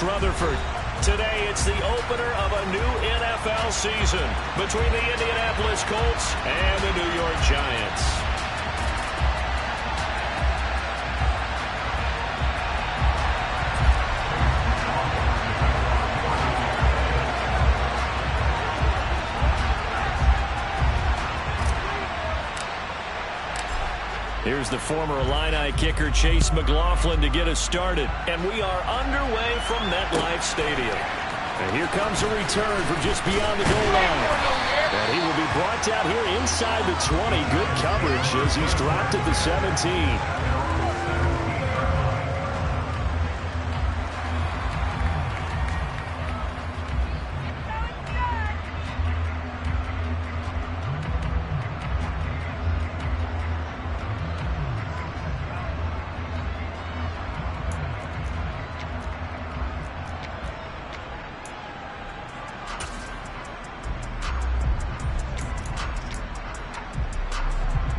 Rutherford. Today, it's the opener of a new NFL season between the Indianapolis Colts and the New York Giants. Here's the former Illini kicker Chase McLaughlin to get us started. And we are underway from MetLife Stadium. And here comes a return from just beyond the goal line. And he will be brought down here inside the 20. Good coverage as he's dropped at the 17.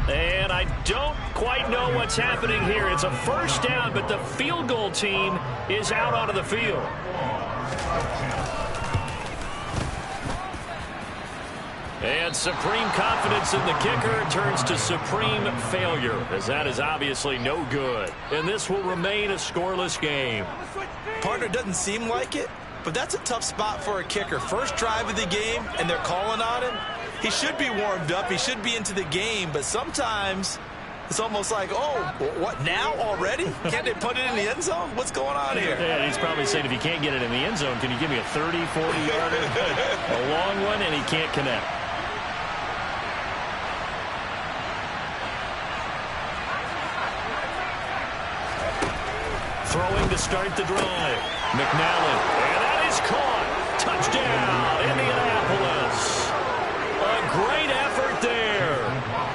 And I don't quite know what's happening here. It's a first down, but the field goal team is out onto the field. And supreme confidence in the kicker turns to supreme failure, as that is obviously no good. And this will remain a scoreless game. Partner, doesn't seem like it, but that's a tough spot for a kicker. First drive of the game, and they're calling on him. He should be warmed up. He should be into the game. But sometimes it's almost like, oh, what, now already? Can't they put it in the end zone? What's going on here? Yeah, he's probably saying, if you can't get it in the end zone, can you give me a 30, 40-yarder? A long one, and he can't connect. Throwing to start the drive. McNally. And that is caught. Touchdown, Indianapolis. A great effort there.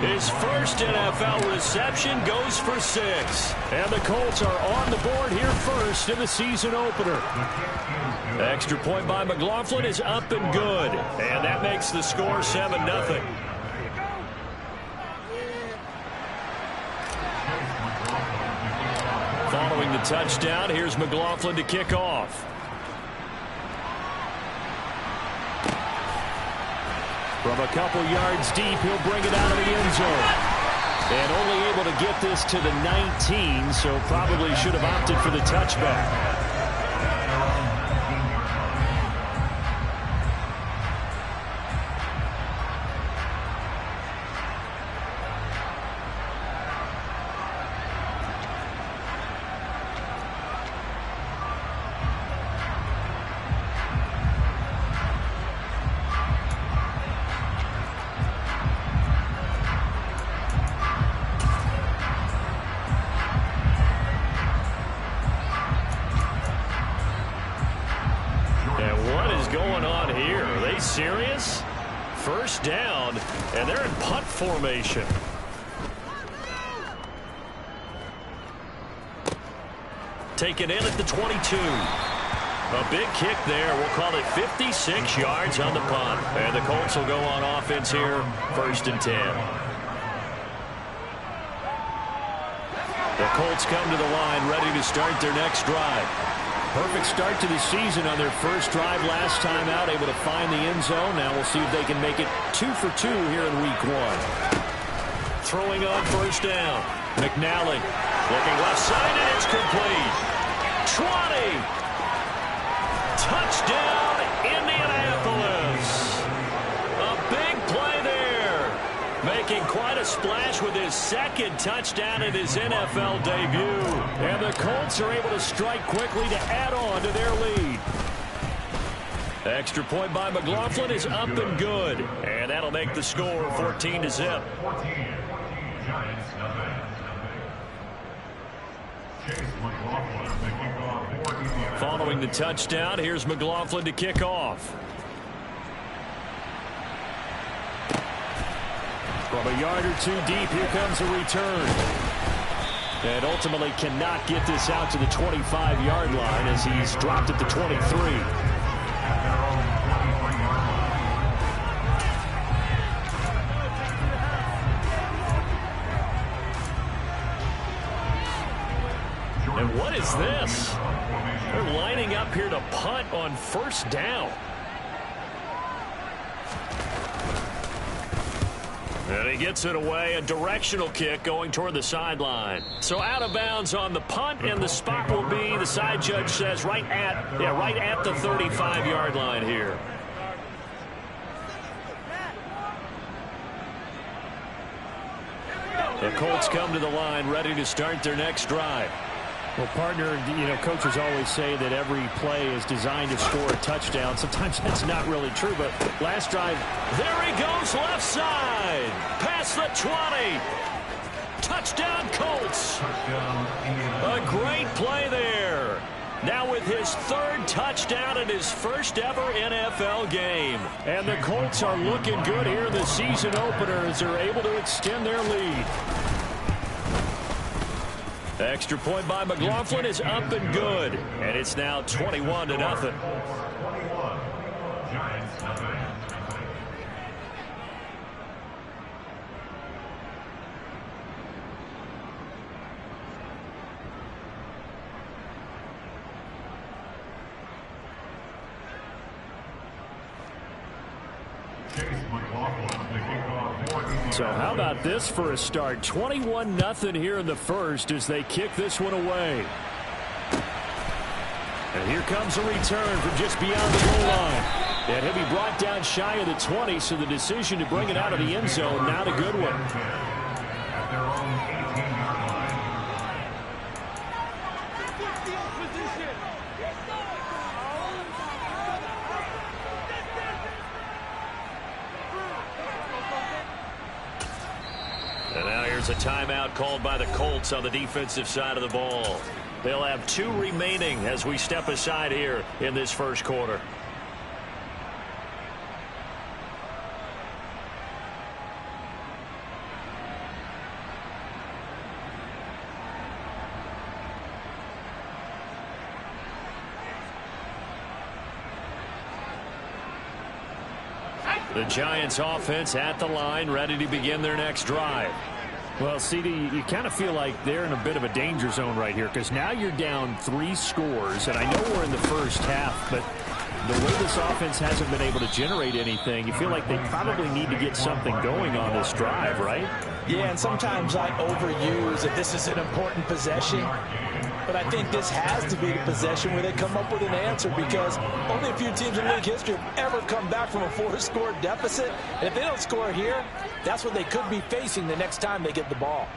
His first NFL reception goes for 6. And the Colts are on the board here first in the season opener. Extra point by McLaughlin is up and good. And that makes the score 7-0. Following the touchdown, here's McLaughlin to kick off. From a couple yards deep, he'll bring it out of the end zone. And only able to get this to the 19, so probably should have opted for the touchback. Serious? First down, and they're in punt formation. Taken in at the 22. A big kick there. We'll call it 56 yards on the punt. And the Colts will go on offense here, 1st and 10. The Colts come to the line ready to start their next drive. Perfect start to the season on their first drive last time out, able to find the end zone. Now we'll see if they can make it 2 for 2 here in week 1. Throwing on first down. McNally looking left side, and it's complete. 20. Touchdown, Indianapolis. A big play there. Making quite a splash with his second touchdown in his NFL debut. And the Colts are able to strike quickly to add on to their lead. Extra point by McLaughlin is up and good. And that'll make the score 14-0. Following the touchdown, here's McLaughlin to kick off. From a yard or two deep, here comes a return. And ultimately cannot get this out to the 25-yard line as he's dropped at the 23. And what is this? They're lining up here to punt on first down. And he gets it away, a directional kick going toward the sideline. So out of bounds on the punt, and the spot will be, the side judge says, right at the 35-yard line here. The Colts come to the line, ready to start their next drive. Well, partner, coaches always say that every play is designed to score a touchdown. Sometimes that's not really true, but last drive. There he goes, left side. Past the 20. Touchdown, Colts. A great play there. Now with his third touchdown in his first ever NFL game. And the Colts are looking good here in the season opener as they're able to extend their lead. The extra point by McLaughlin is up and good. And it's now 21-0. So how about this for a start? 21-0 here in the first as they kick this one away. And here comes a return from just beyond the goal line. And he'll be brought down shy of the 20, so the decision to bring it out of the end zone, not a good one. And now here's a timeout called by the Colts on the defensive side of the ball. They'll have 2 remaining as we step aside here in this first quarter. The Giants offense at the line, ready to begin their next drive. Well, CD, you kind of feel like they're in a bit of a danger zone right here because now you're down 3 scores, and I know we're in the first half, but the way this offense hasn't been able to generate anything, you feel like they probably need to get something going on this drive, right? Yeah, and sometimes I overuse that this is an important possession. But I think this has to be the possession where they come up with an answer, because only a few teams in league history have ever come back from a 4-score deficit. And if they don't score here, that's what they could be facing the next time they get the ball.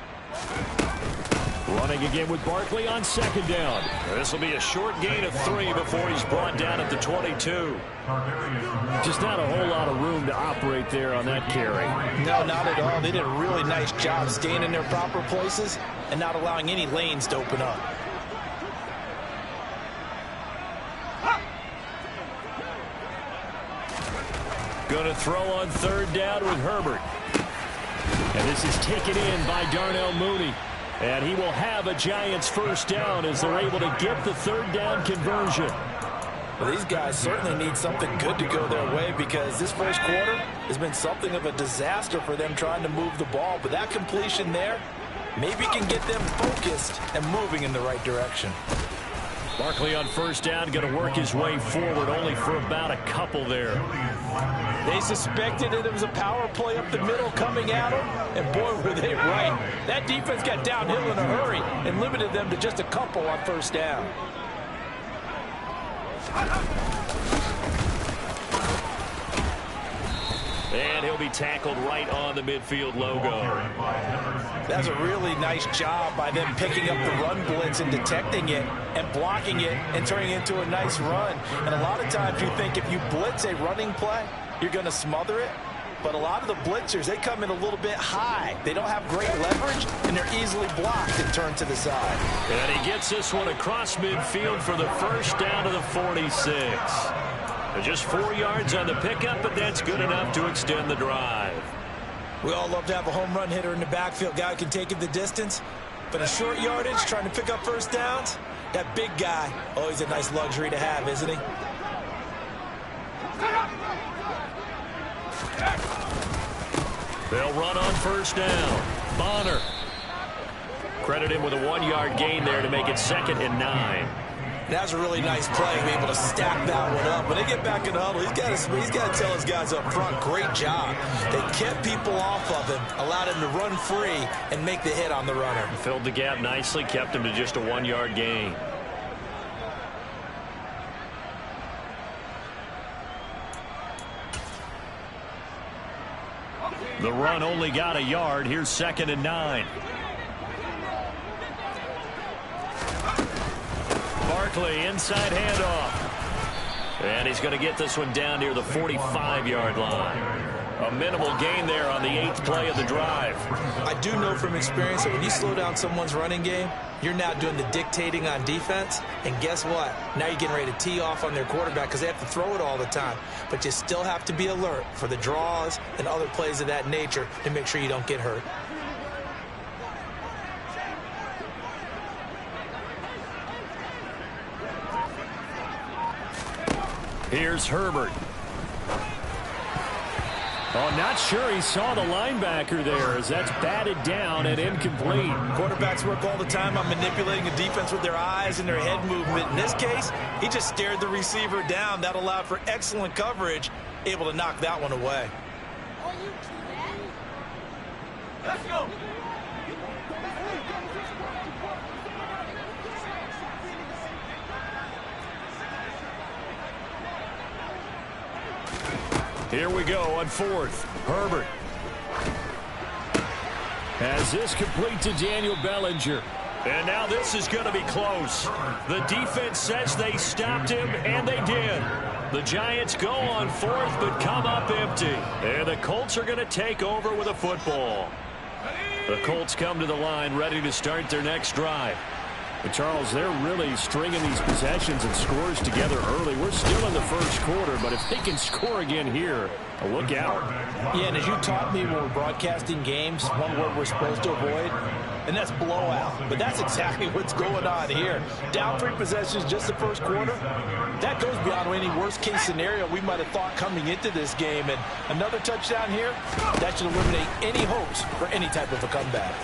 Running again with Barkley on second down. This will be a short gain of 3 before he's brought down at the 22. Just not a whole lot of room to operate there on that carry. No, not at all. They did a really nice job staying in their proper places and not allowing any lanes to open up. Going to throw on third down with Herbert. And this is taken in by Darnell Mooney. And he will have a Giants first down as they're able to get the third down conversion. Well, these guys certainly need something good to go their way, because this first quarter has been something of a disaster for them trying to move the ball. But that completion there maybe can get them focused and moving in the right direction. Barkley on first down, going to work his way forward, only for about a couple there. They suspected that it was a power play up the middle coming at them, and boy, were they right. That defense got downhill in a hurry and limited them to just a couple on first down. And he'll be tackled right on the midfield logo. That's a really nice job by them picking up the run blitz and detecting it and blocking it and turning it into a nice run. And a lot of times you think if you blitz a running play, you're going to smother it. But a lot of the blitzers, they come in a little bit high. They don't have great leverage, and they're easily blocked and turned to the side. And he gets this one across midfield for the first down to the 46. Just 4 yards on the pickup, but that's good enough to extend the drive. We all love to have a home run hitter in the backfield. Guy can take it the distance. But a short yardage, trying to pick up first downs, that big guy, always a nice luxury to have, isn't he? They'll run on first down. Bonner. Credit him with a 1-yard gain there to make it 2nd and 9. That's a really nice play to be able to stack that one up. When they get back in the huddle, he's got to tell his guys up front, great job. They kept people off of him, allowed him to run free and make the hit on the runner. Filled the gap nicely, kept him to just a 1-yard gain. The run only got a yard. Here's 2nd and 9. Barkley, inside handoff. And he's going to get this one down near the 45-yard line. A minimal gain there on the 8th play of the drive. I do know from experience that when you slow down someone's running game, you're now doing the dictating on defense. And guess what? Now you're getting ready to tee off on their quarterback because they have to throw it all the time. But you still have to be alert for the draws and other plays of that nature to make sure you don't get hurt. Here's Herbert. Oh, not sure he saw the linebacker there as that's batted down and incomplete. Quarterbacks work all the time on manipulating a defense with their eyes and their head movement. In this case, he just stared the receiver down. That allowed for excellent coverage, able to knock that one away. Let's go. Here we go on 4th. Herbert has this complete to Daniel Bellinger. And now this is going to be close. The defense says they stopped him, and they did. The Giants go on 4th, but come up empty. And the Colts are going to take over with a football. The Colts come to the line ready to start their next drive. But Charles, they're really stringing these possessions and scores together early. We're still in the first quarter, but if they can score again here, look out. Yeah, and as you taught me when we're broadcasting games, one word we're supposed to avoid, and that's blowout. But that's exactly what's going on here. Down 3 possessions just the first quarter. That goes beyond any worst-case scenario we might have thought coming into this game. And another touchdown here, that should eliminate any hopes for any type of a comeback.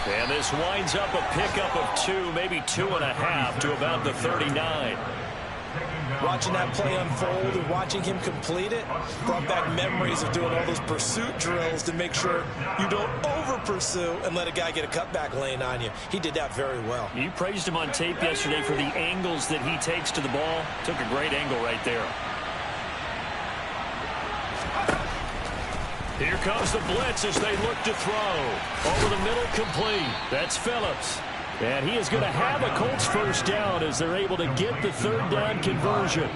And this winds up a pickup of 2, maybe 2.5 to about the 39. Watching that play unfold and watching him complete it brought back memories of doing all those pursuit drills to make sure you don't over-pursue and let a guy get a cutback lane on you. He did that very well. You praised him on tape yesterday for the angles that he takes to the ball. Took a great angle right there. Here comes the blitz as they look to throw. Over the middle, complete. That's Phillips. And he is going to have a Colts first down as they're able to get the 3rd down conversion.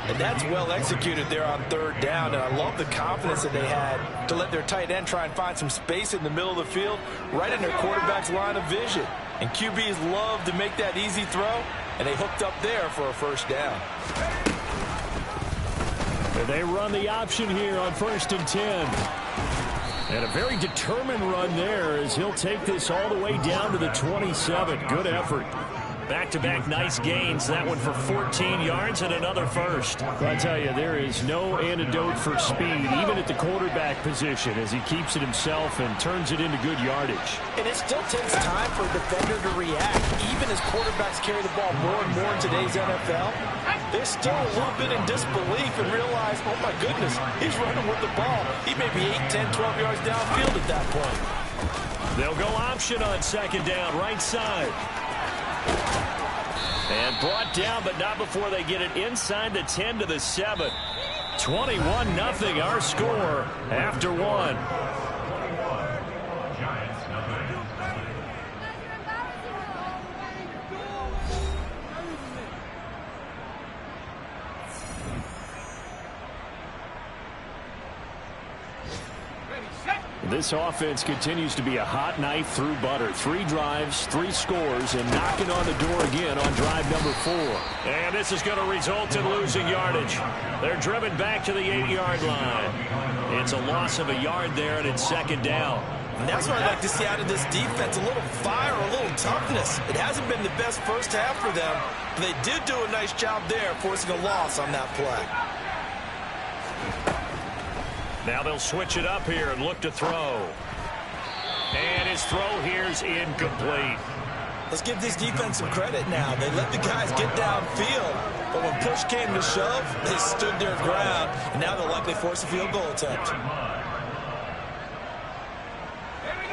And that's well executed there on 3rd down. And I love the confidence that they had to let their tight end try and find some space in the middle of the field, right in their quarterback's line of vision. And QBs love to make that easy throw, and they hooked up there for a first down. They run the option here on 1st and 10. And a very determined run there as he'll take this all the way down to the 27. Good effort. Back-to-back nice gains. That one for 14 yards and another first. I tell you, there is no antidote for speed, even at the quarterback position, as he keeps it himself and turns it into good yardage. And it still takes time for a defender to react. Even as quarterbacks carry the ball more and more in today's NFL, they're still a little bit in disbelief and realize, oh my goodness, he's running with the ball. He may be 8, 10, 12 yards downfield at that point. They'll go option on 2nd down, right side. And brought down, but not before they get it inside the 10 to the 7. 21-0 our score after 1. This offense continues to be a hot knife through butter. 3 drives, 3 scores, and knocking on the door again on drive number 4. And this is going to result in losing yardage. They're driven back to the 8-yard line. It's a loss of a yard there, and it's 2nd down. And that's what I'd like to see out of this defense, a little fire, a little toughness. It hasn't been the best first half for them, but they did do a nice job there, forcing a loss on that play. Now they'll switch it up here and look to throw. And his throw here's incomplete. Let's give this defense some credit now. They let the guys get downfield, but when push came to shove, they stood their ground, and now they'll likely force a field goal attempt.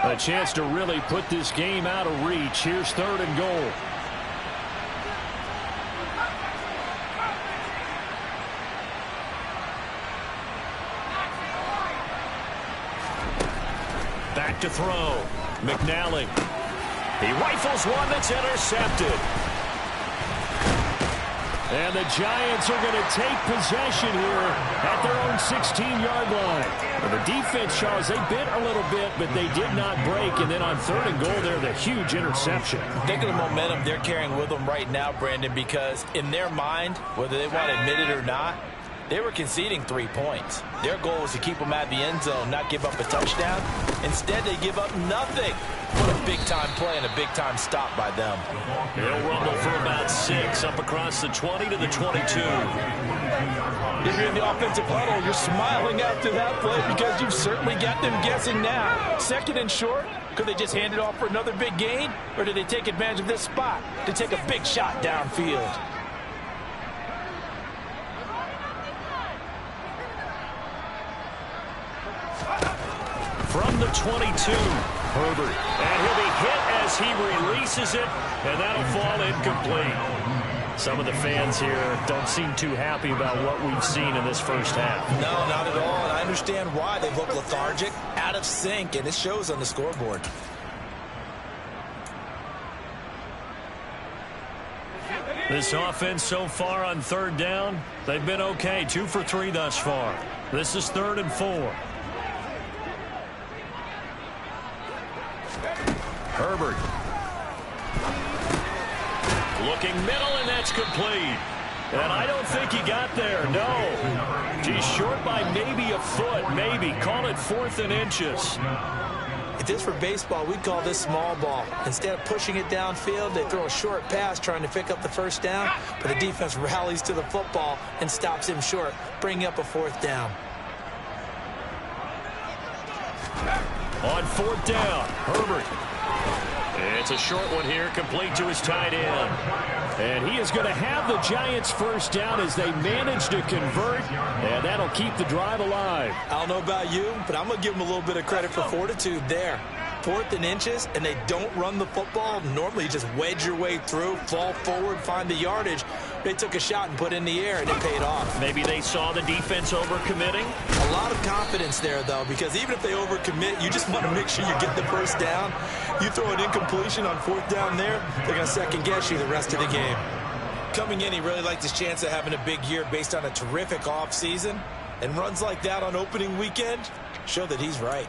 A chance to really put this game out of reach. Here's 3rd and goal. Back to throw. McNally. He rifles one that's intercepted. And the Giants are going to take possession here at their own 16-yard line. Well, the defense, Charles, they bit a little bit, but they did not break. And then on 3rd and goal, they're the huge interception. Think of the momentum they're carrying with them right now, Brandon, because in their mind, whether they want to admit it or not, they were conceding 3 points. Their goal was to keep them at the end zone, not give up a touchdown. Instead, they give up nothing. What a big-time play and a big-time stop by them. They'll rumble for about 6 up across the 20 to the 22. If you're in the offensive huddle, you're smiling after that play because you've certainly got them guessing now. 2nd and short, could they just hand it off for another big gain? Or did they take advantage of this spot to take a big shot downfield? From the 22, Herbert. And he'll be hit as he releases it, and that'll fall incomplete. Some of the fans here don't seem too happy about what we've seen in this first half. No, not at all, and I understand why. They look lethargic, out of sync, and it shows on the scoreboard. This offense so far on 3rd down, they've been okay. 2 for 3 thus far. This is 3rd and 4. Herbert. Looking middle, and that's complete. And I don't think he got there, no. He's short by maybe a foot, maybe. Call it 4th and inches. If this were baseball, we'd call this small ball. Instead of pushing it downfield, they throw a short pass trying to pick up the 1st down, but the defense rallies to the football and stops him short, bringing up a 4th down. On 4th down, Herbert. It's a short one here, complete to his tight end. And he is going to have the Giants' 1st down as they manage to convert, and that'll keep the drive alive. I don't know about you, but I'm going to give them a little bit of credit for fortitude there. 4th and inches, and they don't run the football. Normally, you just wedge your way through, fall forward, find the yardage. They took a shot and put it in the air, and it paid off. Maybe they saw the defense overcommitting. A lot of confidence there, though, because even if they overcommit, you just want to make sure you get the 1st down. You throw an incompletion on 4th down there, they're going to second-guess you the rest of the game. Coming in, he really liked his chance of having a big year based on a terrific offseason, and runs like that on opening weekend show that he's right.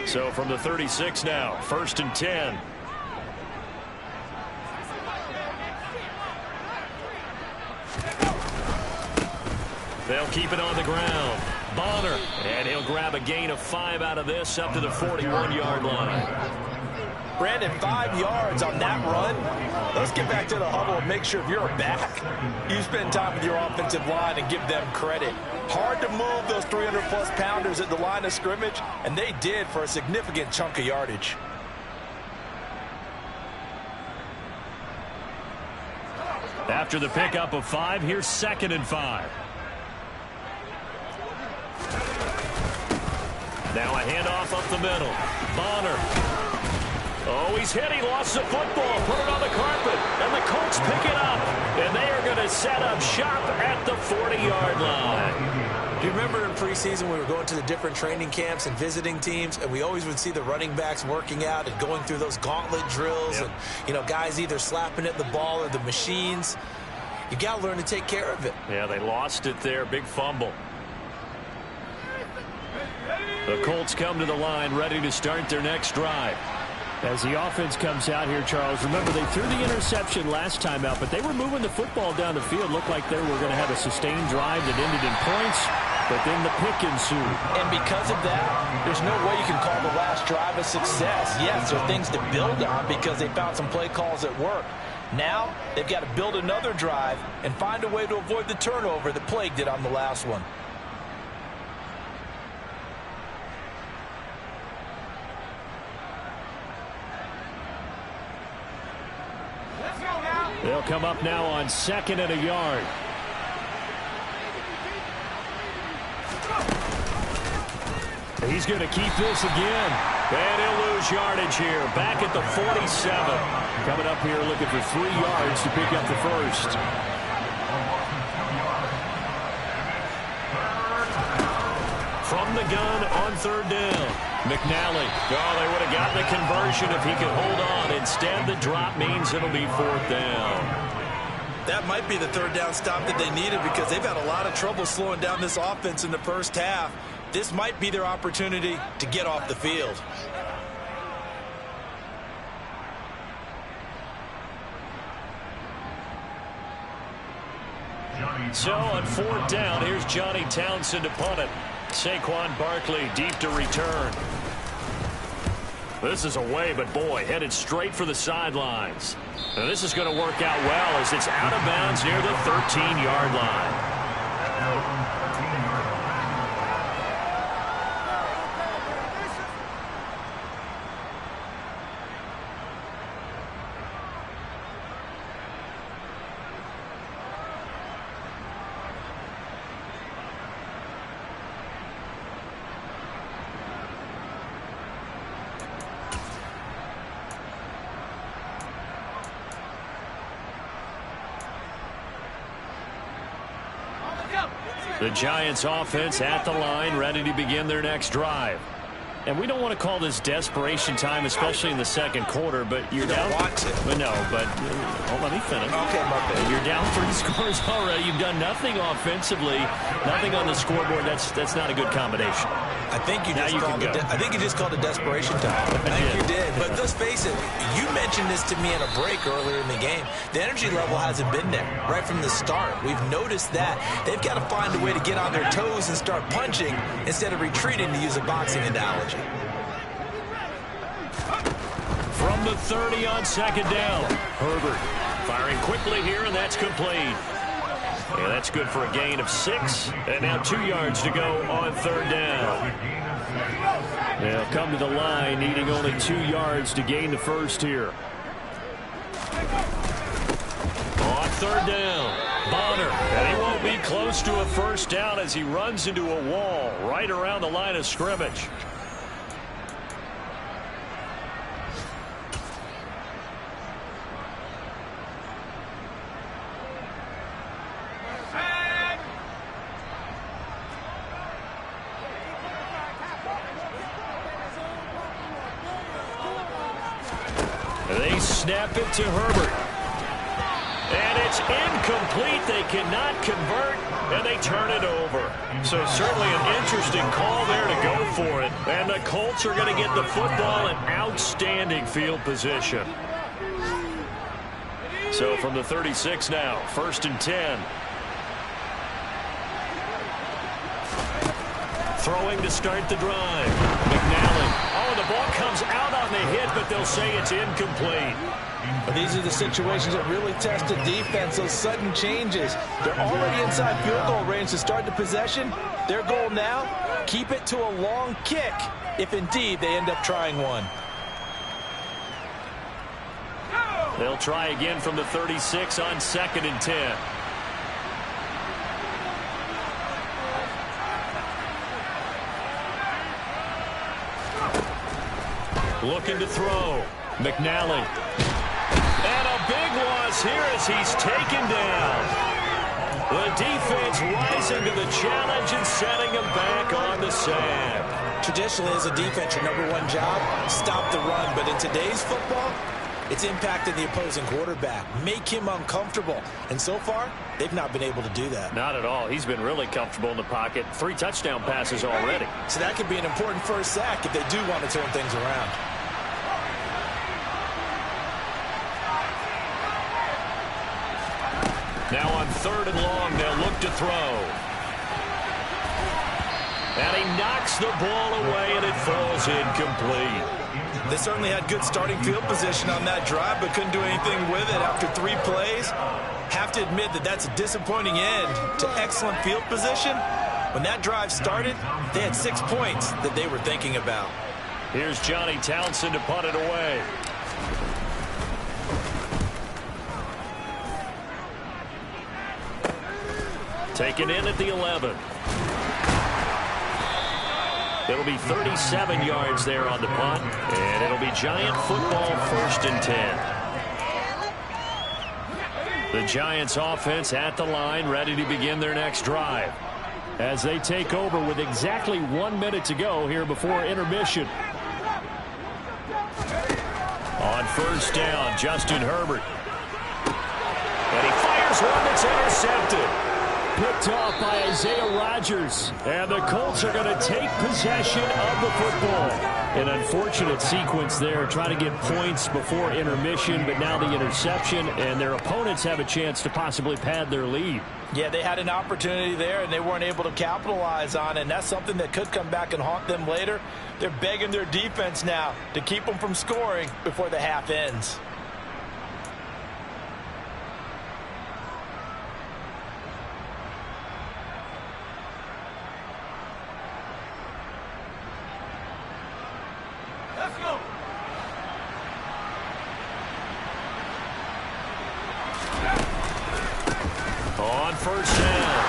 So from the 36 now, 1st and 10. They'll keep it on the ground. Bonner, and he'll grab a gain of 5 out of this up to the 41-yard line. Brandon, 5 yards on that run. Let's get back to the huddle and make sure if you're a back, you spend time with your offensive line and give them credit. Hard to move those 300-plus pounders at the line of scrimmage, and they did for a significant chunk of yardage. After the pickup of 5, here's 2nd and 5. Now a handoff up the middle. Bonner. Oh, he's hit. He lost the football. Put it on the carpet. And the Colts pick it up. And they are going to set up shop at the 40-yard line. Do you remember in preseason we were going to the different training camps and visiting teams, and we always would see the running backs working out and going through those gauntlet drills, and, you know, guys either slapping at the ball or the machines. You got to learn to take care of it. Yeah, they lost it there. Big fumble. The Colts come to the line ready to start their next drive. As the offense comes out here, Charles, remember they threw the interception last time out, but they were moving the football down the field. Looked like they were going to have a sustained drive that ended in points, but then the pick ensued. And because of that, there's no way you can call the last drive a success. Yes, there are things to build on because they found some play calls that work. Now, they've got to build another drive and find a way to avoid the turnover that plagued it on the last one. They'll come up now on 2nd and a yard. He's going to keep this again. And he'll lose yardage here. Back at the 47. Coming up here looking for 3 yards to pick up the first. From the gun on 3rd down. McNally. Oh, they would have gotten the conversion if he could hold on. Instead, the drop means it'll be 4th down. That might be the 3rd down stop that they needed because they've had a lot of trouble slowing down this offense in the first half. This might be their opportunity to get off the field. So on 4th down, here's Johnny Townsend to punt it. Saquon Barkley deep to return. This is away, but boy, headed straight for the sidelines. Now this is going to work out well as it's out of bounds near the 13-yard line. The Giants offense at the line, ready to begin their next drive. And we don't want to call this desperation time, especially in the 2nd quarter, but you're down. But no, but let me finish. Okay, my bad. You're down 3 scores already. You've done nothing offensively, nothing on the scoreboard. That's not a good combination. I think you just called it desperation time. I think you did. But let's face it, you mentioned this to me in a break earlier in the game. The energy level hasn't been there right from the start. We've noticed that. They've got to find a way to get on their toes and start punching instead of retreating, to use a boxing analogy. From the 30 on 2nd down. Herbert firing quickly here, and that's complete. Yeah, that's good for a gain of 6. And now 2 yards to go on 3rd down. They'll come to the line, needing only 2 yards to gain the first here. On 3rd down, Bonner. And he won't be close to a first down as he runs into a wall right around the line of scrimmage. They snap it to Herbert. And it's incomplete. They cannot convert, and they turn it over. So certainly an interesting call there to go for it. And the Colts are going to get the football in outstanding field position. So from the 36 now, 1st and 10. Throwing to start the drive. McNally. Oh, the ball comes out on the hit, but they'll say it's incomplete. But these are the situations that really test the defense, those sudden changes. They're already inside field goal range to start the possession. Their goal now, keep it to a long kick, if indeed they end up trying one. They'll try again from the 36 on 2nd and 10. Looking to throw. McNally. And a big loss here as he's taken down. The defense rising to the challenge and setting him back on the sack. Traditionally, as a defense, your #1 job, stop the run. But in today's football, it's impacted the opposing quarterback. Make him uncomfortable. And so far, they've not been able to do that. Not at all. He's been really comfortable in the pocket. 3 touchdown passes already. So that could be an important first sack if they do want to turn things around. Now on 3rd and long, they'll look to throw. And he knocks the ball away, and it falls incomplete. They certainly had good starting field position on that drive, but couldn't do anything with it after 3 plays. Have to admit that that's a disappointing end to excellent field position. When that drive started, they had 6 points that they were thinking about. Here's Johnny Townsend to punt it away. Taken in at the 11. It'll be 37 yards there on the punt, and it'll be Giant football 1st and 10. The Giants offense at the line, ready to begin their next drive, as they take over with exactly 1 minute to go here before intermission. On 1st down, Justin Herbert. And he fires one that's intercepted. Picked off by Isaiah Rodgers. And the Colts are going to take possession of the football. An unfortunate sequence there, trying to get points before intermission, but now the interception, and their opponents have a chance to possibly pad their lead. Yeah, they had an opportunity there, and they weren't able to capitalize on it, and that's something that could come back and haunt them later. They're begging their defense now to keep them from scoring before the half ends. Let's go. On 1st down,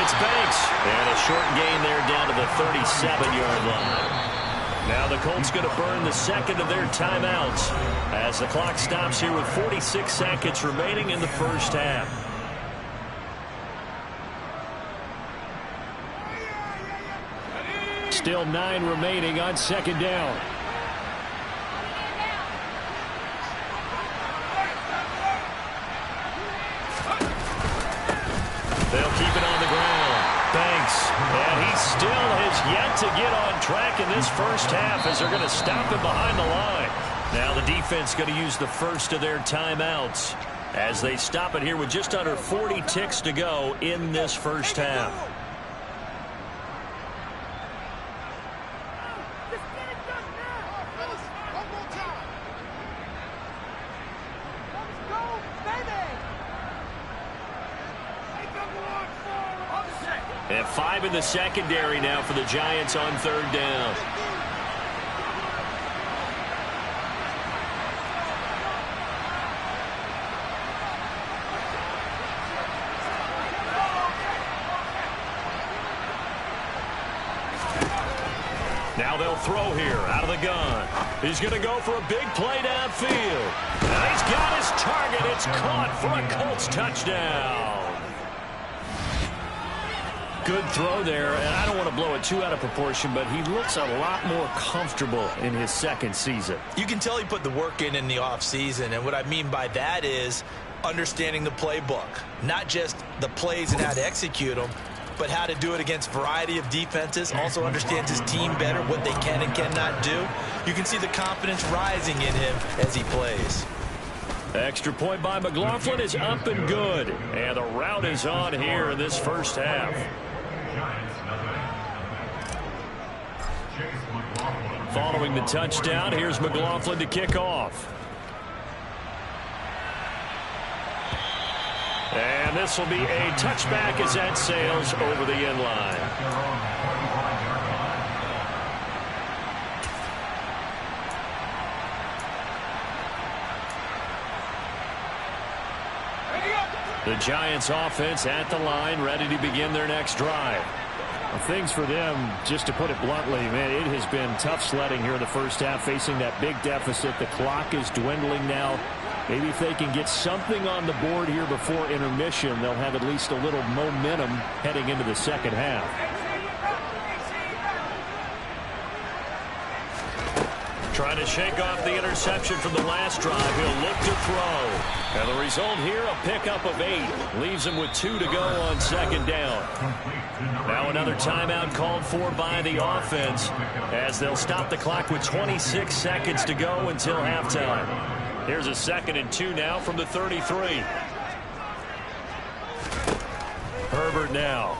it's Banks. And a short gain there down to the 37-yard line. Now the Colts going to burn the second of their timeouts as the clock stops here with 46 seconds remaining in the first half. Still 9 remaining on 2nd down. They'll keep it on the ground. Banks, and he still has yet to get on track in this first half as they're going to stop him behind the line. Now the defense going to use the first of their timeouts as they stop it here with just under 40 ticks to go in this first half. And 5 in the secondary now for the Giants on 3rd down. Now they'll throw here out of the gun. He's going to go for a big play downfield. Now he's got his target. It's caught for a Colts touchdown. Good throw there, and I don't want to blow it too out of proportion, but he looks a lot more comfortable in his second season. You can tell he put the work in the offseason, and what I mean by that is understanding the playbook. Not just the plays and how to execute them, but how to do it against a variety of defenses. Also understands his team better, what they can and cannot do. You can see the confidence rising in him as he plays. Extra point by McLaughlin is up and good. And the route is on here in this first half. Following the touchdown, here's McLaughlin to kick off. And this will be a touchback as that sails over the end line. The Giants offense at the line, ready to begin their next drive. Well, things for them, just to put it bluntly, man, it has been tough sledding here in the first half, facing that big deficit. The clock is dwindling now. Maybe if they can get something on the board here before intermission, they'll have at least a little momentum heading into the second half. Trying to shake off the interception from the last drive. He'll look to throw. And the result here, a pickup of 8. Leaves him with 2 to go on 2nd down. Now another timeout called for by the offense as they'll stop the clock with 26 seconds to go until halftime. Here's a 2nd and 2 now from the 33. Herbert now.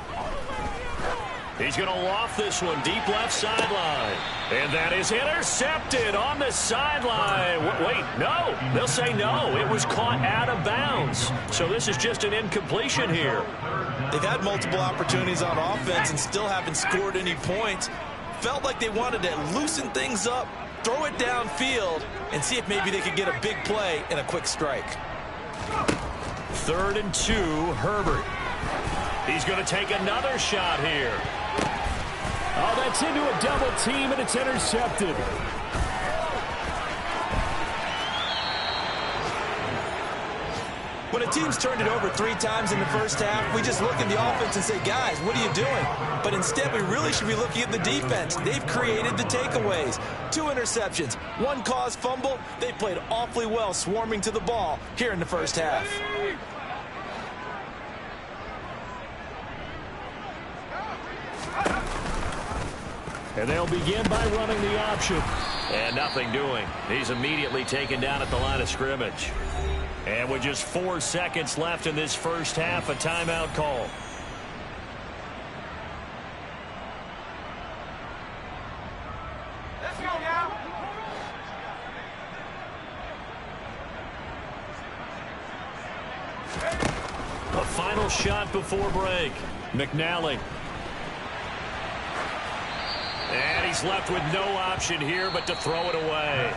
He's going to loft this one deep left sideline. And that is intercepted on the sideline. Wait, no. They'll say no. It was caught out of bounds. So this is just an incompletion here. They've had multiple opportunities on offense and still haven't scored any points. Felt like they wanted to loosen things up, throw it downfield, and see if maybe they could get a big play and a quick strike. 3rd and 2, Herbert. He's going to take another shot here. Oh, that's into a double team, and it's intercepted. When a team's turned it over 3 times in the first half, we just look at the offense and say, guys, what are you doing? But instead, we really should be looking at the defense. They've created the takeaways. 2 interceptions, 1 caused fumble. They played awfully well swarming to the ball here in the first half. And they'll begin by running the option. And nothing doing. He's immediately taken down at the line of scrimmage. And with just 4 seconds left in this first half, a timeout call. Let's go now. A final shot before break. McNally. And he's left with no option here but to throw it away.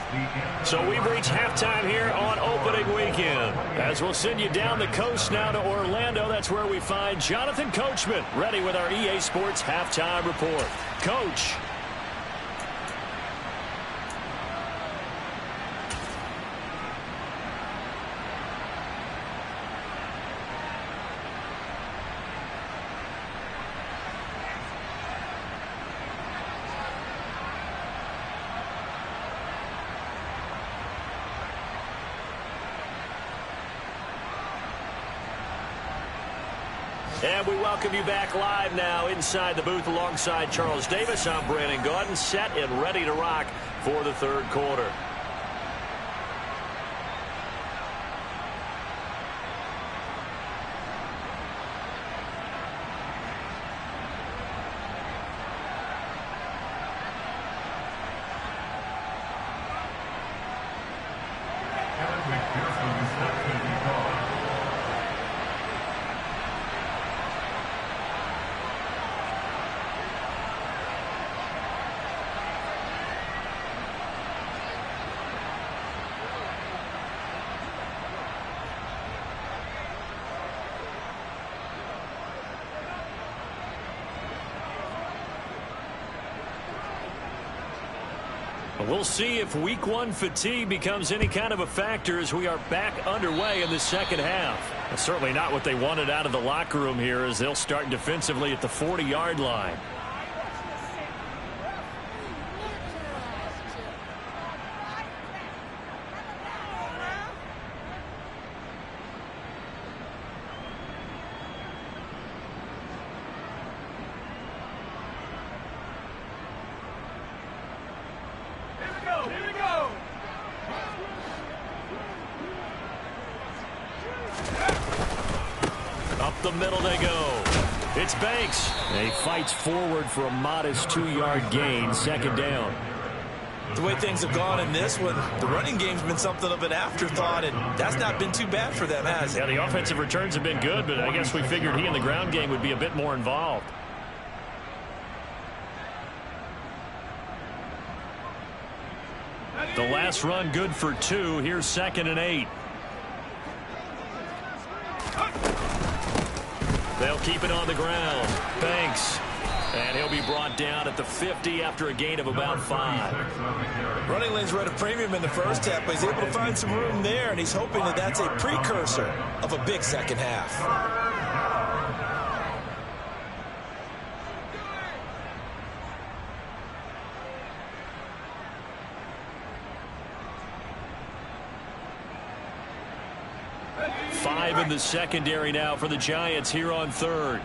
So we've reached halftime here on opening weekend. As we'll send you down the coast now to Orlando, that's where we find Jonathan Coachman ready with our EA Sports halftime report. Coach. And we welcome you back live now inside the booth alongside Charles Davis. I'm Brandon Gaudin, set and ready to rock for the third quarter. We'll see if week 1 fatigue becomes any kind of a factor as we are back underway in the second half. That's certainly not what they wanted out of the locker room here as they'll start defensively at the 40-yard line. The middle they go. It's Banks. And he fights forward for a modest 2-yard gain, second down. The way things have gone in this one, the running game's been something of an afterthought, and that's not been too bad for them, has it? Yeah, the offensive returns have been good, but I guess we figured he in the ground game would be a bit more involved. The last run good for 2. Here's 2nd and 8. They'll keep it on the ground. Banks. And he'll be brought down at the 50 after a gain of about 5. Running lanes were at a premium in the first half, but he's able to find some room there, and he's hoping that that's a precursor of a big second half. Five in the secondary now for the Giants here on 3rd.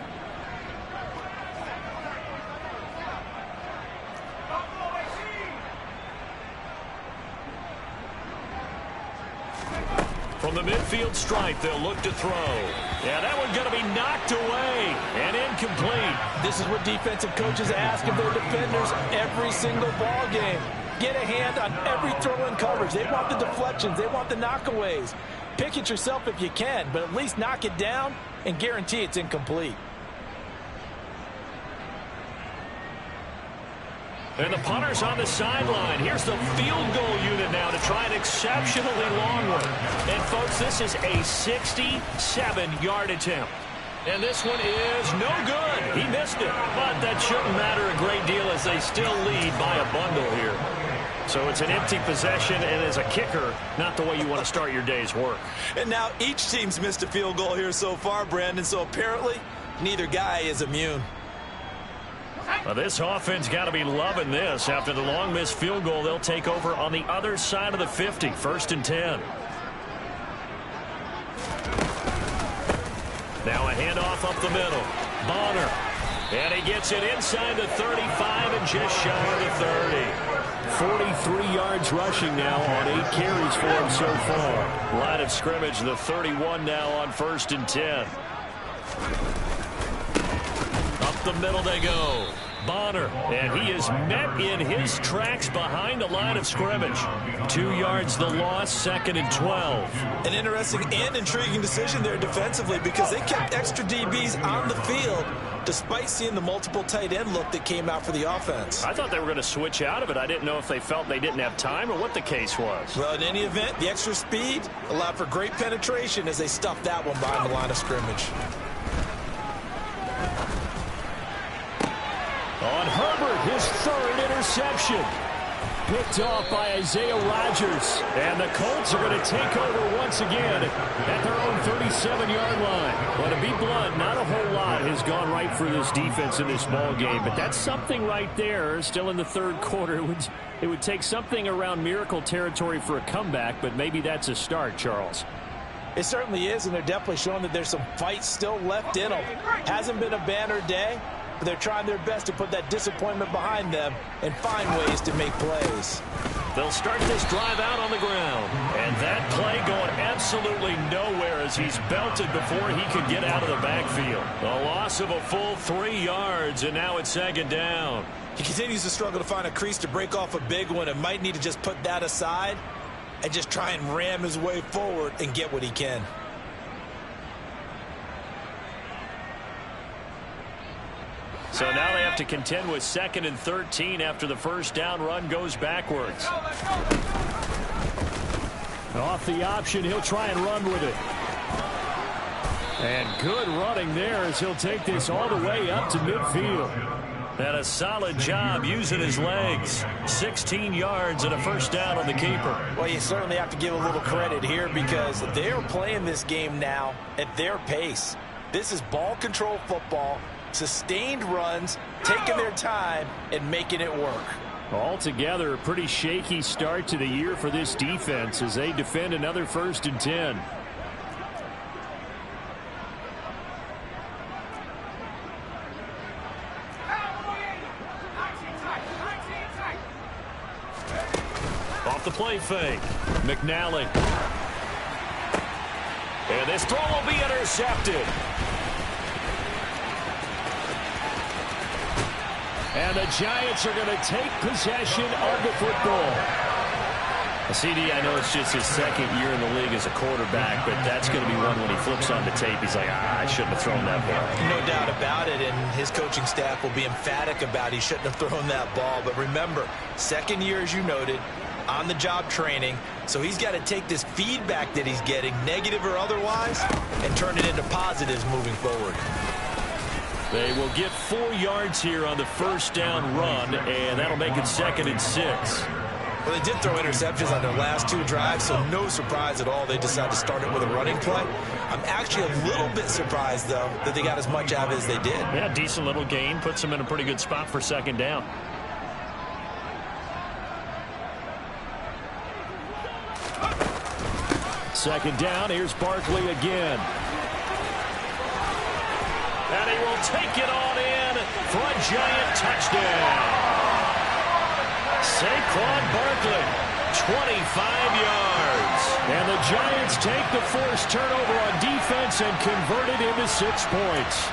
From the midfield stripe, they'll look to throw. Yeah, that one's going to be knocked away and incomplete. This is what defensive coaches ask of their defenders every single ball game. Get a hand on every throw in coverage. They want the deflections. They want the knockaways. Pick it yourself if you can, but at least knock it down and guarantee it's incomplete. And the punter's on the sideline. Here's the field goal unit now to try an exceptionally long one. And, folks, this is a 67-yard attempt. And this one is no good. He missed it. But that shouldn't matter a great deal as they still lead by a bundle here. So it's an empty possession, and as a kicker, not the way you want to start your day's work. And now each team's missed a field goal here so far, Brandon, so apparently neither guy is immune. Well, this offense got to be loving this. After the long missed field goal, they'll take over on the other side of the 50, 1st and 10. Now a handoff up the middle. Bonner. And he gets it inside the 35 and just shy of the 30. 43 yards rushing now on 8 carries for him so far. Line of scrimmage, the 31 now on 1st and 10. Up the middle they go. Bonner, and he is met in his tracks behind the line of scrimmage. 2 yards the loss, 2nd and 12. An interesting and intriguing decision there defensively because they kept extra DBs on the field despite seeing the multiple tight end look that came out for the offense. I thought they were going to switch out of it. I didn't know if they felt they didn't have time or what the case was. Well, in any event, the extra speed allowed for great penetration as they stuffed that one behind the line of scrimmage. On Herbert, his 3rd interception. Picked off by Isaiah Rodgers. And the Colts are going to take over once again at their own 37-yard line. Well, to be blunt, not a whole lot has gone right for this defense in this ball game, but that's something right there. Still in the 3rd quarter. It would take something around miracle territory for a comeback, but maybe that's a start, Charles. It certainly is, and they're definitely showing that there's some fight still left in them. Hasn't been a banner day, but they're trying their best to put that disappointment behind them and find ways to make plays. They'll start this drive out on the ground. And that play going absolutely nowhere as he's belted before he could get out of the backfield. A loss of a full 3 yards, and now it's 2nd down. He continues to struggle to find a crease to break off a big one and might need to just put that aside and just try and ram his way forward and get what he can. So now they have to contend with 2nd and 13 after the 1st down run goes backwards. Off the option, he'll try and run with it. And good running there as he'll take this all the way up to midfield. And a solid job using his legs. 16 yards and a 1st down on the keeper. Well, you certainly have to give a little credit here because they're playing this game now at their pace. This is ball control football. Sustained runs, taking their time, and making it work. Altogether, a pretty shaky start to the year for this defense as they defend another 1st and 10. Off the play fake. McNally. And this throw will be intercepted. And the Giants are going to take possession of the football. CD, I know it's just his 2nd year in the league as a quarterback, but that's going to be one when he flips on the tape. He's like, I shouldn't have thrown that ball. No doubt about it, and his coaching staff will be emphatic about he shouldn't have thrown that ball. But remember, 2nd year, as you noted, on-the-job training, so he's got to take this feedback that he's getting, negative or otherwise, and turn it into positives moving forward. They will get 4 yards here on the 1st down run, and that'll make it 2nd and 6. Well, they did throw interceptions on their last 2 drives, so no surprise at all they decided to start it with a running play. I'm actually a little bit surprised, though, that they got as much out of it as they did. Yeah, decent little gain. Puts them in a pretty good spot for 2nd down. Second down, here's Barkley again. And he will take it on in for a Giant touchdown. Saquon Barkley, 25 yards. And the Giants take the forced turnover on defense and convert it into 6 points.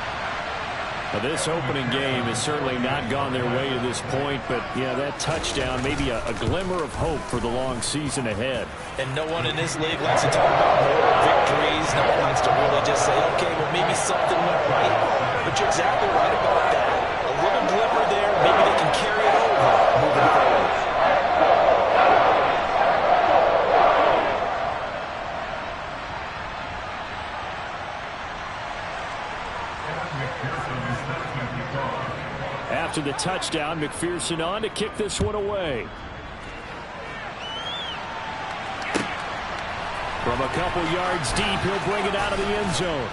Now, this opening game has certainly not gone their way to this point, but, yeah, that touchdown, maybe a glimmer of hope for the long season ahead. And no one in this league likes to talk about moral victories. No one likes to really just say, okay, well, maybe something went right. But you're exactly right about that. A little glimmer there. Maybe they can carry it over moving forward. After the touchdown, McPherson on to kick this one away. From a couple yards deep, he'll bring it out of the end zone.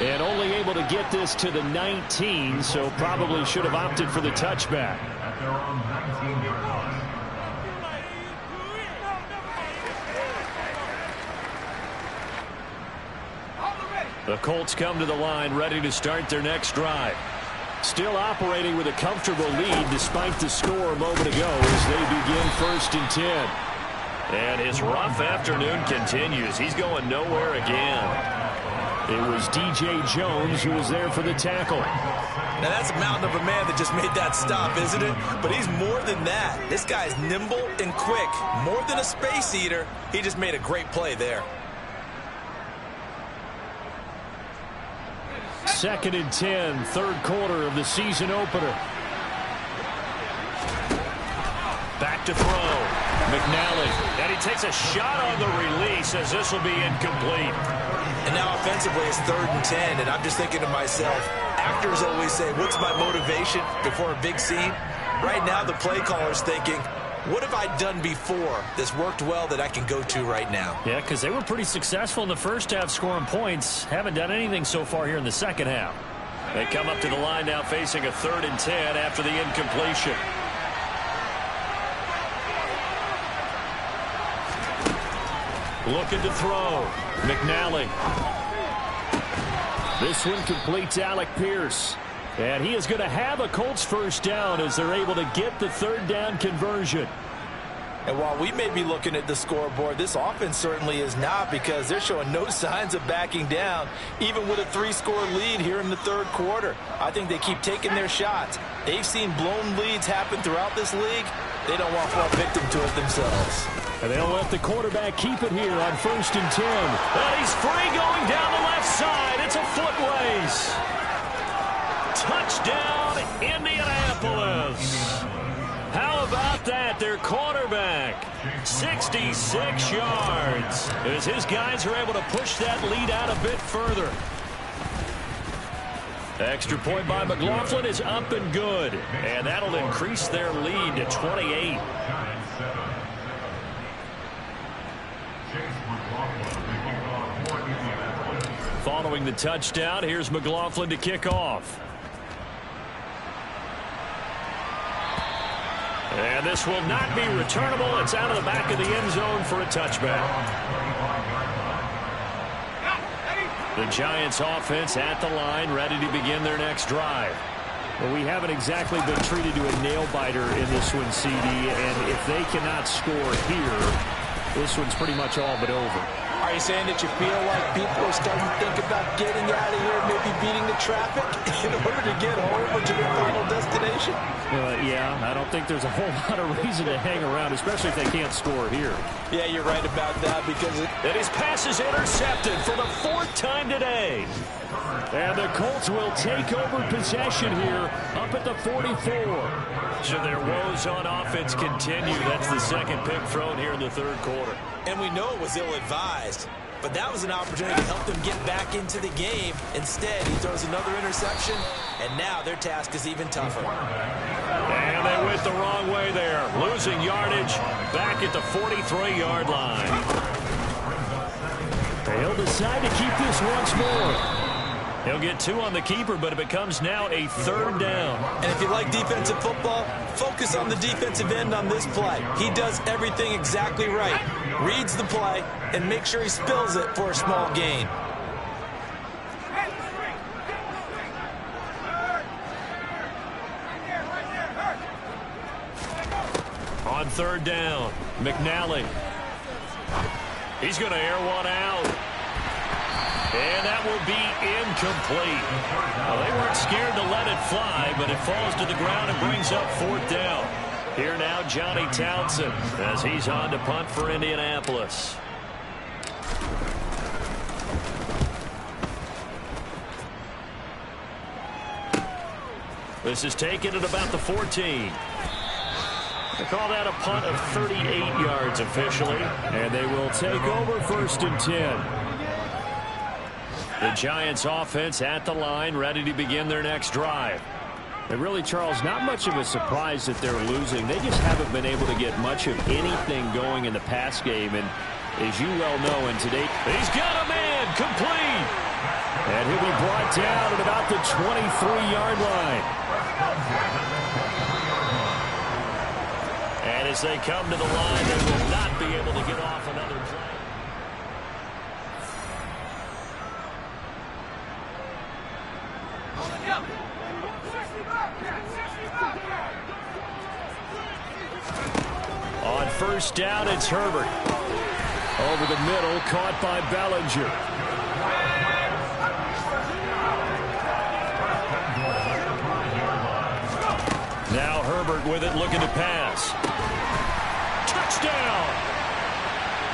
And only able to get this to the 19, so probably should have opted for the touchback. The Colts come to the line, ready to start their next drive. Still operating with a comfortable lead despite the score a moment ago as they begin 1st and 10. And his rough afternoon continues. He's going nowhere again. It was DJ Jones who was there for the tackle. Now that's a mountain of a man that just made that stop, isn't it? But he's more than that. This guy's nimble and quick. More than a space eater. He just made a great play there. 2nd and 10, 3rd quarter of the season opener. Back to throw. McNally. And he takes a shot on the release as this will be incomplete. And now offensively it's 3rd and 10, and I'm just thinking to myself, actors always say, what's my motivation before a big scene? Right now the play caller's thinking, what have I done before that's worked well that I can go to right now? Yeah, because they were pretty successful in the first half scoring points. Haven't done anything so far here in the second half. They come up to the line now facing a 3rd and 10 after the incompletion. Looking to throw. McNally. This one completes Alec Pierce. And he is going to have a Colts 1st down as they're able to get the 3rd down conversion. And while we may be looking at the scoreboard, this offense certainly is not, because they're showing no signs of backing down, even with a 3-score lead here in the 3rd quarter. I think they keep taking their shots. They've seen blown leads happen throughout this league. They don't want to fall victim to it themselves. And they'll let the quarterback keep it here on 1st and 10. And he's free going down the left side. It's a footways. Touchdown, Indianapolis. How about that? Their quarterback, 66 yards, as his guys are able to push that lead out a bit further. Extra point by McLaughlin is up and good, and that'll increase their lead to 28. Following the touchdown, here's McLaughlin to kick off. And this will not be returnable. It's out of the back of the end zone for a touchback. The Giants offense at the line, ready to begin their next drive. Well, we haven't exactly been treated to a nail-biter in this one, CD, and if they cannot score here, this one's pretty much all but over. Are you saying that you feel like people are starting to think about getting out of here, maybe beating the traffic in order to get home or to their final destination? Yeah, I don't think there's a whole lot of reason to hang around, especially if they can't score here. Yeah, you're right about that, because and his pass is intercepted for the 4th time today. And the Colts will take over possession here up at the 44. So their woes on offense continue. That's the 2nd pick thrown here in the 3rd quarter. And we know it was ill-advised, but that was an opportunity to help them get back into the game. Instead, he throws another interception, and now their task is even tougher. And they went the wrong way there, losing yardage back at the 43-yard line. They'll decide to keep this once more. He'll get 2 on the keeper, but it becomes now a 3rd down. And if you like defensive football, focus on the defensive end on this play. He does everything exactly right. Reads the play and makes sure he spills it for a small gain. On 3rd down, McNally. He's going to air one out. And that will be incomplete. Well, they weren't scared to let it fly, but it falls to the ground and brings up 4th down. Here now, Johnny Townsend, as he's on to punt for Indianapolis. This is taken at about the 14. They call that a punt of 38 yards officially. And they will take over 1st and 10. The Giants offense at the line, ready to begin their next drive. And really, Charles, not much of a surprise that they're losing. They just haven't been able to get much of anything going in the pass game. And as you well know, in today, he's got a man complete. And he'll be brought down at about the 23-yard line. And as they come to the line, they will not be able to get off another drive. On first down, it's Herbert. Over the middle, caught by Bellinger. Now Herbert with it, looking to pass. Touchdown!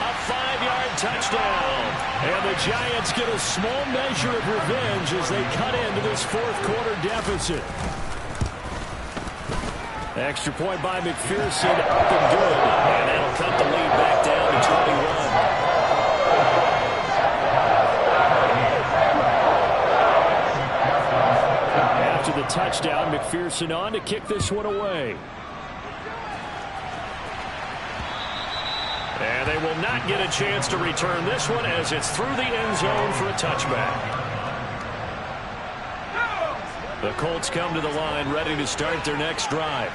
A 5-yard touchdown. And the Giants get a small measure of revenge as they cut into this fourth-quarter deficit. Extra point by McPherson, up and good. And that'll cut the lead back down to 21. After the touchdown, McPherson on to kick this one away. And they will not get a chance to return this one as it's through the end zone for a touchback. The Colts come to the line ready to start their next drive.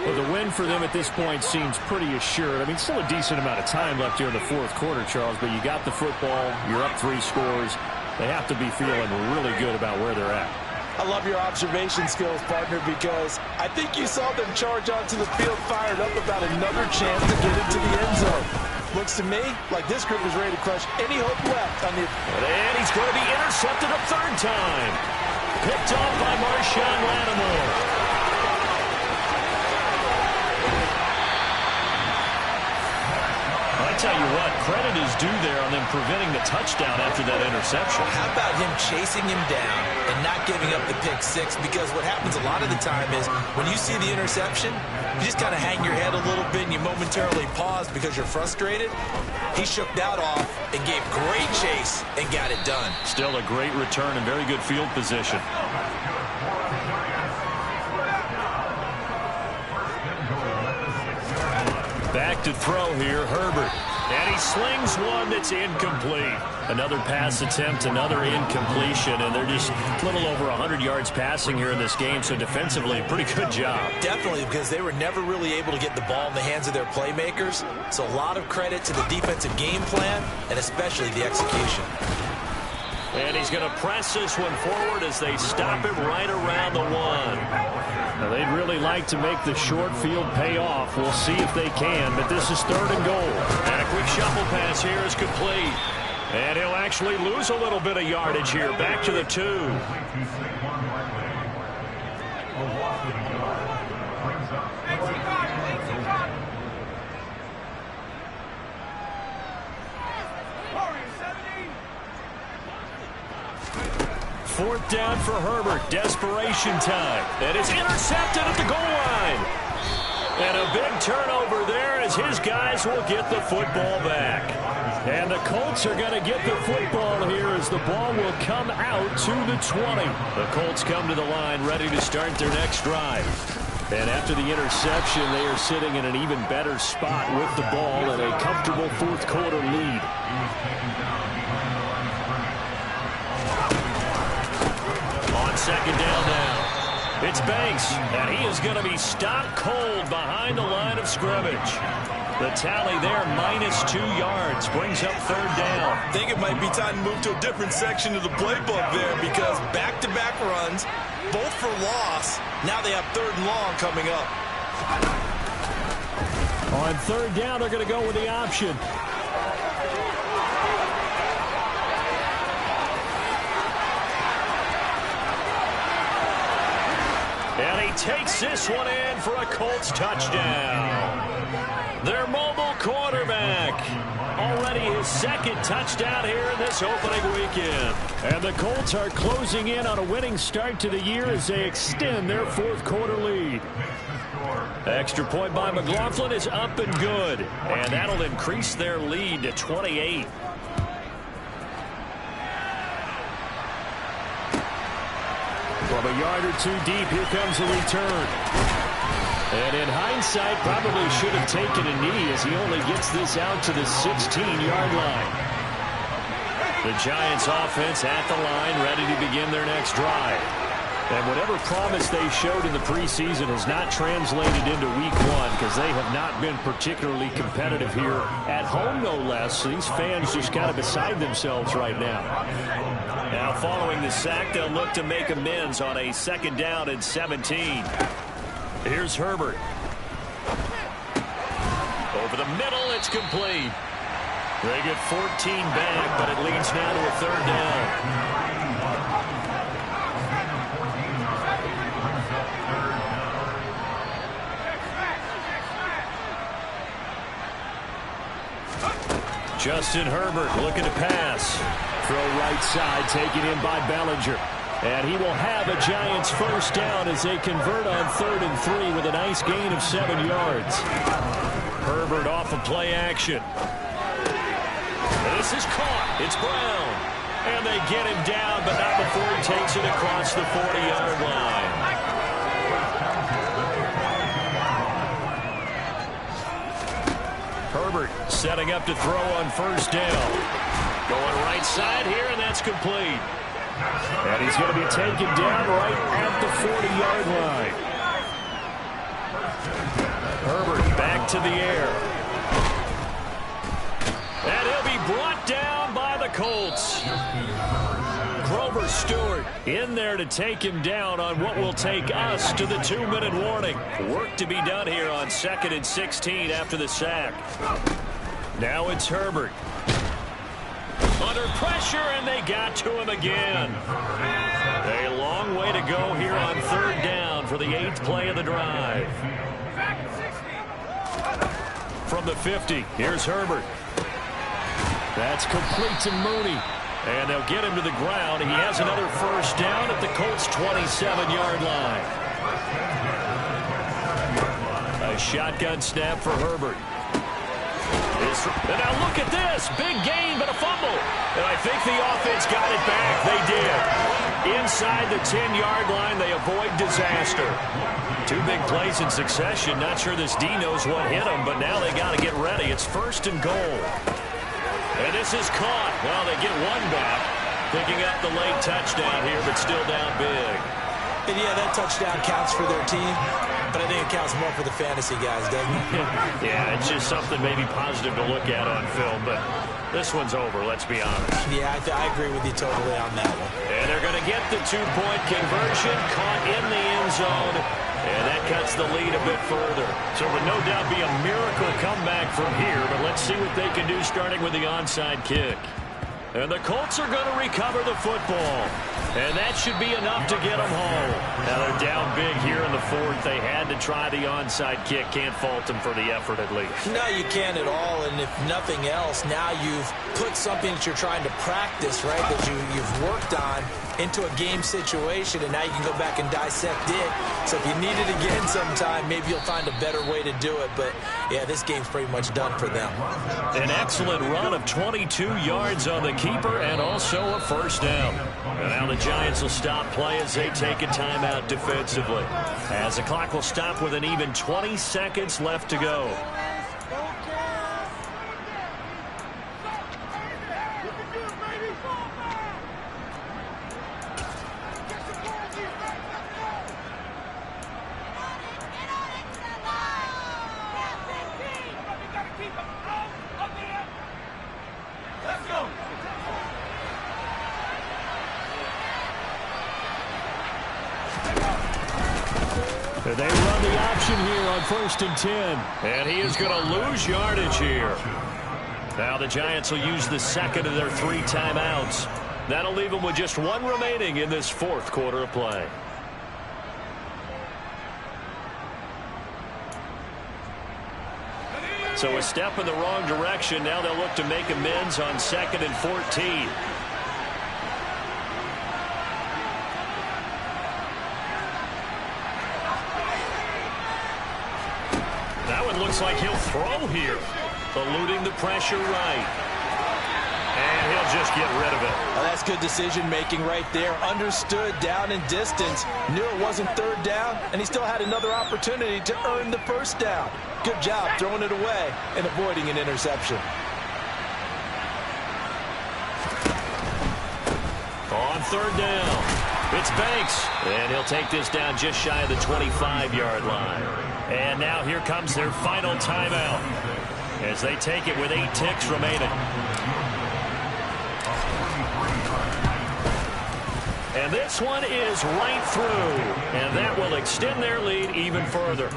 Well, the win for them at this point seems pretty assured. I mean, still a decent amount of time left here in the fourth quarter, Charles, but you got the football, you're up 3 scores. They have to be feeling really good about where they're at. I love your observation skills, partner, because I think you saw them charge onto the field fired up about another chance to get into the end zone. Looks to me like this group is ready to crush any hope left on the... And he's going to be intercepted a 3rd time. Picked off by Marshawn Lattimore. I tell you what, credit is due there on them preventing the touchdown after that interception. How about him chasing him down and not giving up the pick 6? Because what happens a lot of the time is when you see the interception, you just kind of hang your head a little bit and you momentarily pause because you're frustrated. He shook that off and gave great chase and got it done. Still a great return and very good field position. Back to throw here, Herbert. And he slings one that's incomplete. Another pass attempt, another incompletion, and they're just a little over 100 yards passing here in this game, so defensively, pretty good job. Definitely, because they were never really able to get the ball in the hands of their playmakers, so a lot of credit to the defensive game plan, and especially the execution. And he's going to press this one forward as they stop him right around the 1. Now, they'd really like to make the short field pay off. We'll see if they can, but this is 3rd and goal. And a quick shuffle pass here is complete. And he'll actually lose a little bit of yardage here. Back to the 2. Fourth down for Herbert. Desperation time. And it's intercepted at the goal line. And a big turnover there as his guys will get the football back. And the Colts are going to get the football here as the ball will come out to the 20. The Colts come to the line ready to start their next drive. And after the interception, they are sitting in an even better spot with the ball and a comfortable fourth quarter lead. On 2nd down now. It's Banks, and he is going to be stopped cold behind the line of scrimmage. The tally there, -2 yards, brings up 3rd down. I think it might be time to move to a different section of the playbook there because back-to-back runs, both for loss. Now they have 3rd and long coming up. On 3rd down, they're going to go with the option. And he takes this one in for a Colts touchdown. Their mobile quarterback. Already his 2nd touchdown here in this opening weekend. And the Colts are closing in on a winning start to the year as they extend their fourth quarter lead. Extra point by McLaughlin is up and good. And that'll increase their lead to 28. From a yard or two deep, here comes the return. And in hindsight, probably should have taken a knee as he only gets this out to the 16-yard line. The Giants offense at the line, ready to begin their next drive. And whatever promise they showed in the preseason has not translated into week one because they have not been particularly competitive here at home, no less. So these fans just kind of beside themselves right now. Now following the sack, they'll look to make amends on a 2nd down and 17. Here's Herbert. Over the middle, it's complete. They get 14 back, but it leads now to a 3rd down. Justin Herbert looking to pass. Throw right side, taken in by Bellinger. And he will have a Giants 1st down as they convert on 3rd and 3 with a nice gain of 7 yards. Herbert off of play action. This is caught. It's Brown. And they get him down, but not before he takes it across the 40-yard line. Herbert setting up to throw on 1st down. Going right side here, and that's complete. And he's going to be taken down right at the 40-yard line. Herbert back to the air. And he'll be brought down by the Colts. Grover Stewart in there to take him down on what will take us to the 2-minute warning. Work to be done here on 2nd and 16 after the sack. Now it's Herbert. Under pressure, and they got to him again. A long way to go here on 3rd down for the 8th play of the drive. From the 50, here's Herbert. That's complete to Mooney. And they'll get him to the ground. He has another 1st down at the Colts' 27-yard line. A shotgun snap for Herbert. And now look at this. Big gain, but a fumble. And I think the offense got it back. They did. Inside the 10-yard line, they avoid disaster. 2 big plays in succession. Not sure this D knows what hit them, but now they got to get ready. It's 1st and goal. And this is caught. Well, they get one back. Picking up the late touchdown here, but still down big. And yeah, that touchdown counts for their team, but I think it counts more for the fantasy guys, doesn't it? Yeah, it's just something maybe positive to look at on film, but this one's over, let's be honest. Yeah, I agree with you totally on that one. And they're going to get the 2-point conversion, caught in the end zone, and that cuts the lead a bit further. So it would no doubt be a miracle comeback from here, but let's see what they can do starting with the onside kick. And the Colts are going to recover the football. And that should be enough to get them home. Now they're down big here in the 4th. They had to try the onside kick. Can't fault them for the effort at least. No, you can't at all. And if nothing else, now you've put something that you're trying to practice, right, that you've worked on into a game situation, and now you can go back and dissect it. So if you need it again sometime, maybe you'll find a better way to do it. But, yeah, this game's pretty much done for them. An excellent run of 22 yards on the keeper and also a 1st down. And now the Giants will stop play as they take a timeout defensively. As the clock will stop with an even 20 seconds left to go. They run the option here on 1st and 10. And he is going to lose yardage here. Now the Giants will use the 2nd of their 3 timeouts. That'll leave them with just 1 remaining in this 4th quarter of play. So a step in the wrong direction. Now they'll look to make amends on 2nd and 14. Looks like he'll throw here, eluding the pressure right. And he'll they'll just get rid of it. Well, that's good decision-making right there. Understood down and distance. Knew it wasn't third down, and he still had another opportunity to earn the first down. Good job throwing it away and avoiding an interception. On third down, it's Banks, and he'll take this down just shy of the 25-yard line. And now here comes their final timeout as they take it with 8 ticks remaining. And this one is right through, and that will extend their lead even further.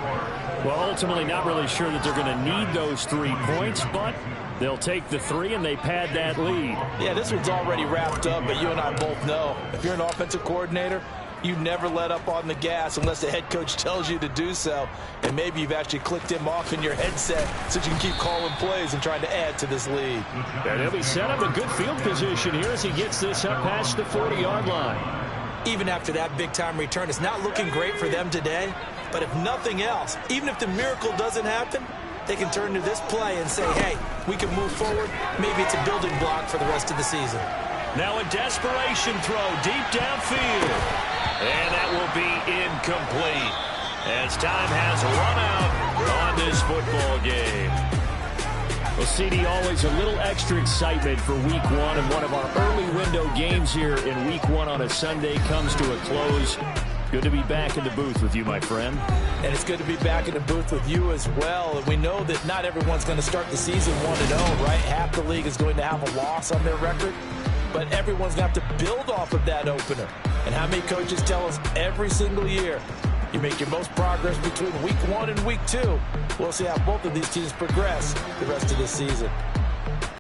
Well, ultimately not really sure that they're going to need those 3 points, but they'll take the 3 and they pad that lead. Yeah, this one's already wrapped up, but you and I both know if you're an offensive coordinator, you never let up on the gas unless the head coach tells you to do so. And maybe you've actually clicked him off in your headset so you can keep calling plays and trying to add to this lead. And he'll be set up a good field position here as he gets this up past the 40-yard line. Even after that big-time return, it's not looking great for them today. But if nothing else, even if the miracle doesn't happen, they can turn to this play and say, hey, we can move forward. Maybe it's a building block for the rest of the season. Now a desperation throw deep downfield. And that will be incomplete as time has run out on this football game. Well, CD, always a little extra excitement for Week 1, and one of our early window games here in Week 1 on a Sunday comes to a close. Good to be back in the booth with you, my friend. And it's good to be back in the booth with you as well. And we know that not everyone's going to start the season 1-0, right? Half the league is going to have a loss on their record. But everyone's going to have to build off of that opener. And how many coaches tell us every single year, you make your most progress between Week 1 and Week 2. We'll see how both of these teams progress the rest of this season.